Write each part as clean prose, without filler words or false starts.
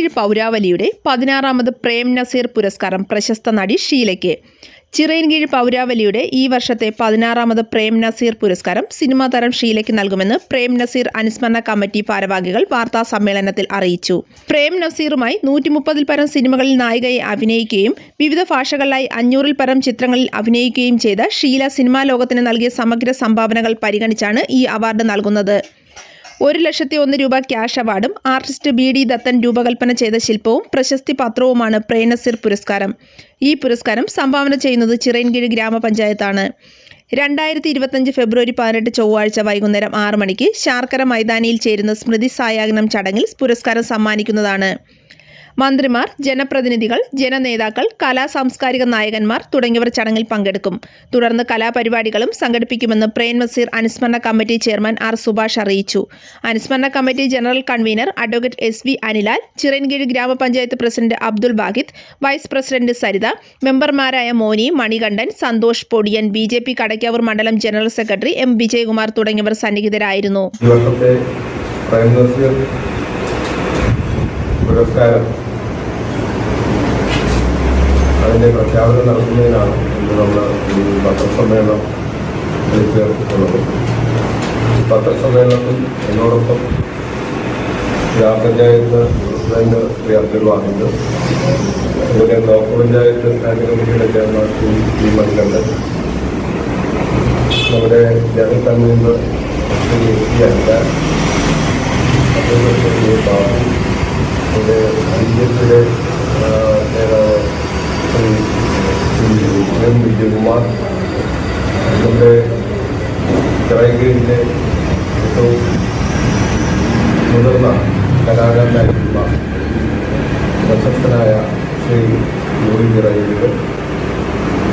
ചിറയൻകീഴ് പൗരാവലിയുടെ 16ാമത് പ്രേം നസീർ പുരസ്കാരം പ്രശസ്ത നടി ഷീലയ്ക്ക്. ചിറയൻകീഴ് പൗരാവലിയുടെ ഈ വർഷത്തെ 16ാമത് പ്രേം നസീർ പുരസ്കാരം സിനിമാ താരം ഷീലയ്ക്ക് നൽകുമെന്ന് പ്രേം നസീർ അനുസ്മരണ കമ്മിറ്റി ഭാരവാഹികൾ വാർത്താ സമ്മേളനത്തിൽ അറിയിച്ചു. പ്രേം നസീറുമായി 130ൽ പരം സിനിമകളിൽ നായികയെ അഭിനയിക്കുകയും വിവിധ ഭാഷകളിലായി 500ൽ പരം ചിത്രങ്ങളിൽ അഭിനയിക്കുകയും ചെയ്ത ഷീല സിനിമാ ലോകത്തിന് നൽകിയ സമഗ്ര സംഭാവനകൾ പരിഗണിച്ചാണ് ഈ അവാർഡ് നൽകുന്നത്. 1,01,000 രൂപ ക്യാഷ് അവാർഡും ആർട്ടിസ്റ്റ് BD ദത്തൻ രൂപകൽപ്പന ചെയ്ത ശില്പവും പ്രശസ്തി പത്രവുമാണ് പ്രേം നസീർ പുരസ്കാരം. ഈ പുരസ്കാരം സംഭാവന ചെയ്യുന്നത് ചിറയൻകീഴ് ഗ്രാമപഞ്ചായത്താണ്. 2025 ഫെബ്രുവരി 18 ചൊവ്വാഴ്ച വൈകുന്നേരം 6 മണിക്ക് ശാർക്കര മൈതാനിയിൽ ചേരുന്ന സ്മൃതി സായാഹ്നം ചടങ്ങിൽ പുരസ്കാരം സമ്മാനിക്കുന്നതാണ്. മന്ത്രിമാർ, ജനപ്രതിനിധികൾ, ജനനേതാക്കൾ, കലാ-സാംസ്കാരിക നായകന്മാർ തുടങ്ങിയവർ ചടങ്ങിൽ പങ്കെടുക്കും. തുടർന്ന് കലാപരിപാടികളും സംഘടിപ്പിക്കുമെന്ന് പ്രേം നസീർ അനുസ്മരണ കമ്മിറ്റി ചെയർമാൻ ആർ സുഭാഷ് അറിയിച്ചു. അനുസ്മരണ committee general convener advocate SV Anilal, Chirayinkeezhu ഗ്രാമപഞ്ചായത്ത് president Abdul Bahid, vice president Saritha, മെമ്പർമാരായ മോനി, മണികണ്ഠൻ, സന്തോഷ് പൊടിയൻ, BJP കടയ്ക്കാവൂർ മണ്ഡലം ജനറൽ സെക്രട്ടറി M വിജയകുമാർ തുടങ്ങിയവർ സന്നിഹിതരായിരുന്നു. അതിൻ്റെ പ്രഖ്യാപനം നടത്തുന്നതിനാണ് ഇന്ന് നമ്മൾ ഈ പത്രസമ്മേളനം വിളിച്ചേർത്തിട്ടുള്ളത്. പത്രസമ്മേളനത്തിൽ എന്നോടൊപ്പം ഗ്രാമപഞ്ചായത്ത് പ്രസിഡന്റ് ശ്രീ അബ്ദുൽ വാഹിദ്, അതുപോലെ ബ്ലോക്ക് പഞ്ചായത്ത് സ്റ്റാൻഡിംഗ് കമ്മിറ്റിയുടെ ചെയർമാൻ ശ്രീ മണികണ്ഠൻ, നമ്മുടെ ജനറൽ കൺവീനർ ശ്രീ അനിലാൽ, ശ്രീ ബാബു, നമ്മുടെ BJPയുടെ നേതാവ് ശ്രീ M വിജയകുമാർ, നമ്മുടെ ചിറയൻകീഴിലെ ഏറ്റവും മുതിർന്ന കലാകാരനായിട്ടുള്ള പ്രശസ്തനായ ശ്രീ യൂറി ചിറയൻകീഴ്,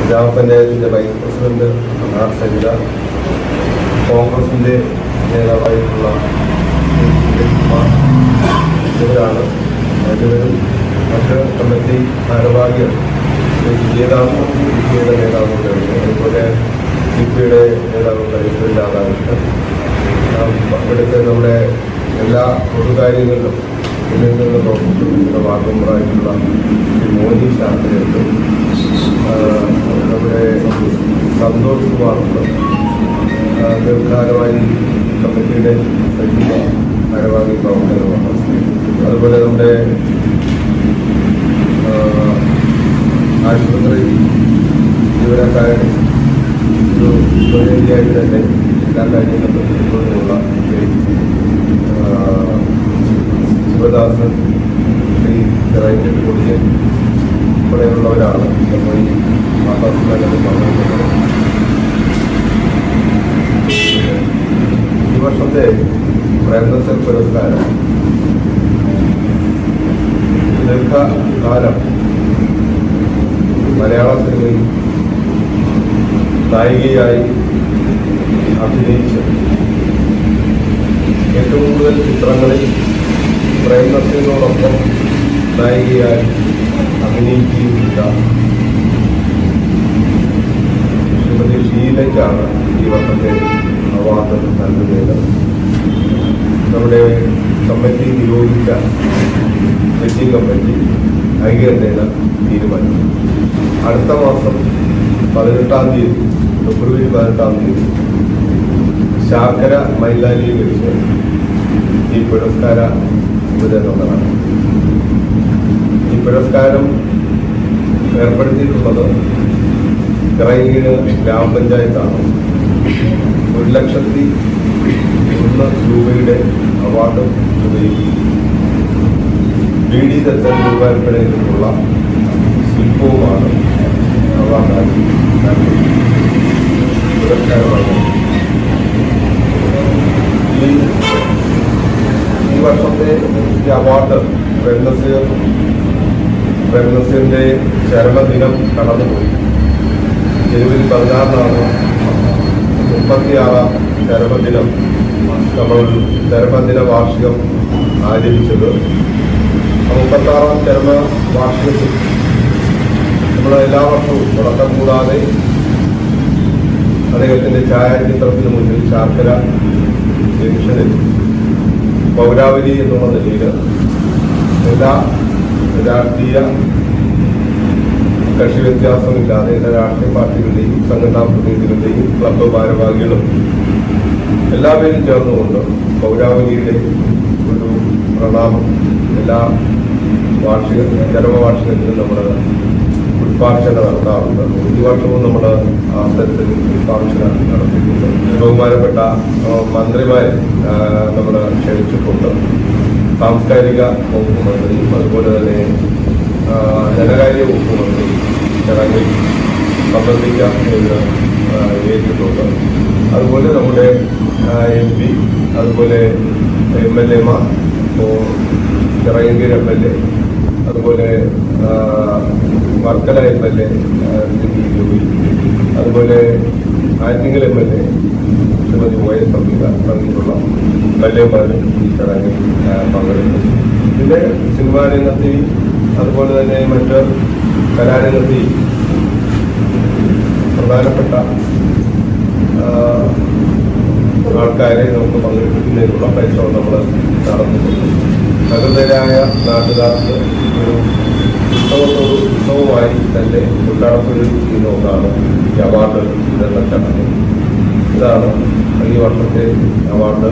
ഗ്രാമപഞ്ചായത്തിൻ്റെ വൈസ് പ്രസിഡന്റ് ആർ സരിത, കോൺഗ്രസിൻ്റെ നേതാവായിട്ടുള്ള ശ്രീ വിജയകുമാർ എന്നിവരാണ്. അതിലും മറ്റ് കമ്മിറ്റി ഭാരവാഹികൾ വിജയദാസും CPIയുടെ നേതാവുകളുണ്ട്. അതുപോലെ CPIയുടെ നേതാവ് പ്രസിഡന്റ് രാധാകൃഷ്ണൻ, ഇവിടുത്തെ നമ്മുടെ എല്ലാ പൊതുകാര്യങ്ങളിലും ഇതിൽ നിന്ന് പ്രവർത്തിക്കുന്ന വാർഡുമ്പറായിട്ടുള്ള ശ്രീ മോനി ശാസ്ത്രിയുണ്ട്, നമ്മുടെ സന്തോഷ് കുമാറുണ്ട്, ദീർഘകാലമായി കമ്മിറ്റിയുടെ സജീവ ഭാരവാഹി പ്രവർത്തനമാണ്. അതുപോലെ നമ്മുടെ ആശുപത്രി ജീവനക്കാരുടെ ഒരു തൊഴിലായിട്ട് തന്നെ എല്ലാ കാര്യങ്ങളും ഉള്ള ശിവദാസൻ, ശ്രീ ചിറയൻകീഴ് കൊടിയൻ ഉൾപ്പെടെയുള്ളവരാണ് നമ്മൾ ഈ വാർത്താസമ്മേളനത്തിൽ പങ്കെടുക്കുന്നത്. ഈ വർഷത്തെ പ്രേം നസീർ പുരസ്കാരം ദീർഘകാലം മലയാള സിനിമയിൽ നായികയായി അഭിനയിച്ച് ഏറ്റവും കൂടുതൽ ചിത്രങ്ങളിൽ പ്രേം നസീറിനോടൊപ്പം നായികയായി അഭിനയിക്കുകയും ചെയ്ത ശ്രീമതി ഷീലയ്ക്കാണ് ഈ വർഷത്തെ അവാർഡ് നൽകുന്നത്. നമ്മുടെ കമ്മിറ്റി നിയോഗിച്ച സെറ്റിംഗ് കമ്മിറ്റി ഐക്യകണ്ഠേന തീരുമാനിച്ചു. അടുത്ത മാസം 18-ാം തീയതി, ഫെബ്രുവരി 18-ാം തീയതി ശാർക്കര മൈതാനിയിൽ വെച്ച് ഈ പുരസ്കാര വിതരണം നടക്കും. ഈ പുരസ്കാരം ഏർപ്പെടുത്തിയിട്ടുള്ളത് ചിറയൻകീഴ് ഗ്രാമപഞ്ചായത്താണ്. 1,01,000 രൂപയുടെ അവാർഡ് ഉപയോഗിക്കും. BD ദത്തൻ രൂപകൽപ്പന ചെയ്തിട്ടുള്ള ശില്പവുമാണ് അവാർഡാക്കി പുരസ്കാരമാണ്. ഈ വർഷത്തെ ഈ അവാർഡ് പ്രേം നസീറിൻ്റെ ചരമദിനം കടന്നുപോയി. ജനുവരി 16-നാണ് 36ാം ചരമദിനം നമ്മൾ ചരമദിന വാർഷികം ആചരിച്ചത്. 36ാം ചരമവാർഷികത്തിൽ നമ്മൾ എല്ലാ വർഷവും മുടക്കം കൂടാതെ അദ്ദേഹത്തിൻ്റെ ഛായാചിത്രത്തിന് മുന്നിൽ ശാർക്കര ജംഗ്ഷനിൽ പൗരാവലി എന്നുള്ള നിലയിൽ എല്ലാ രാഷ്ട്രീയ കക്ഷി വ്യത്യാസമില്ലാതെ എല്ലാ രാഷ്ട്രീയ പാർട്ടികളുടെയും സംഘടനാ പ്രതിനിധികളുടെയും ക്ലബ്ബ് ഭാരവാഹികളും എല്ലാവരും ചേർന്നുകൊണ്ട് പൗരാവലിയുടെ ഒരു പ്രണാമം എല്ലാ ജന്മവാർഷികത്തിലും നമ്മൾ പുഷ്പാർച്ചന നടത്താറുണ്ട്. ഈ വർഷവും നമ്മൾ ആ തരത്തിൽ പുഷ്പാർച്ചന നടത്തിയിട്ടുണ്ട്. ബഹുമാനപ്പെട്ട മന്ത്രിമാരെ നമ്മൾ ക്ഷണിച്ചിട്ടുണ്ട്. സാംസ്കാരിക വകുപ്പ് മന്ത്രിയും അതുപോലെ തന്നെ ധനകാര്യ വകുപ്പ് മന്ത്രി ചടങ്ങിൽ സംബന്ധിക്കാം എന്ന് ഏറ്റിട്ടുണ്ട്. അതുപോലെ നമ്മുടെ MP, അതുപോലെ MLA മാർ, ചിറയൻകീഴ് MLA, അതുപോലെ വർക്കല MLA അതുപോലെ ആറ്റിങ്ങൽ MLA ശ്രീമതി YS അംബിക തുടങ്ങിയിട്ടുള്ള MLA-മാർ ഈ ചടങ്ങിൽ പങ്കെടുത്തു. ഇതിൻ്റെ സിനിമാ രംഗത്തെയും അതുപോലെ തന്നെ മറ്റ് കലാരംഗത്തെയും പ്രധാനപ്പെട്ട ആൾക്കാരെ നമുക്ക് പങ്കെടുക്കുന്നതിനുള്ള പരിശ്രമം നമ്മൾ നടത്തുന്നുണ്ട്. സഹൃദയരായ നാട്ടുകാർക്ക് ഒരു ഉത്സവമായി തന്നെ കൊണ്ടാടപ്പെടുകയും ചെയ്യുന്ന ഒന്നാണ് ഈ അവാർഡ് വിതരണ ചടങ്ങ്. ഇതാണ് ഈ വർഷത്തെ അവാർഡ്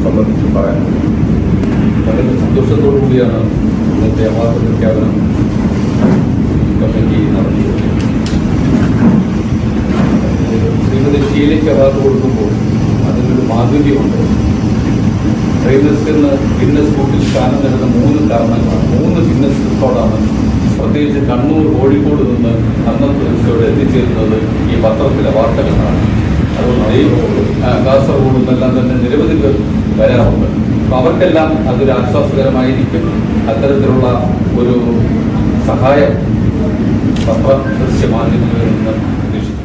സംബന്ധിച്ച് പറയാൻ. വളരെ സന്തോഷത്തോടു കൂടിയാണ് ഇന്നത്തെ അവാർഡ് പ്രഖ്യാപനം കമ്മിറ്റി നടത്തിയത്. ശ്രീമതി ഷീലയ്ക്ക് അവാർഡ് കൊടുക്കുമ്പോൾ അതിനൊരു മാധുര്യമുണ്ട്. പ്രേംനസീറിന് ഗിന്നസ് ബുക്കിൽ സ്ഥാനം നേടുന്ന 3 കാരണങ്ങളാണ്. 3 ഗിന്നസ് റെക്കോർഡാണ്. പ്രത്യേകിച്ച് കണ്ണൂർ, കോഴിക്കോട് നിന്ന് അന്നത്തെ ദിവസത്തോടെ എത്തിച്ചേരുന്നത് ഈ പത്രത്തിലെ വാർത്തകളാണ്. അതുകൊണ്ട് കാസർഗോഡ് നിന്നെല്ലാം തന്നെ നിരവധി പേർ വരാറുണ്ട്. അപ്പോൾ അവർക്കെല്ലാം അതൊരു ആശ്വാസകരമായിരിക്കും. അത്തരത്തിലുള്ള ഒരു സഹായം പത്ര ദൃശ്യ മാധ്യമങ്ങളിൽ നിന്ന് പ്രതീക്ഷിക്കുന്നു.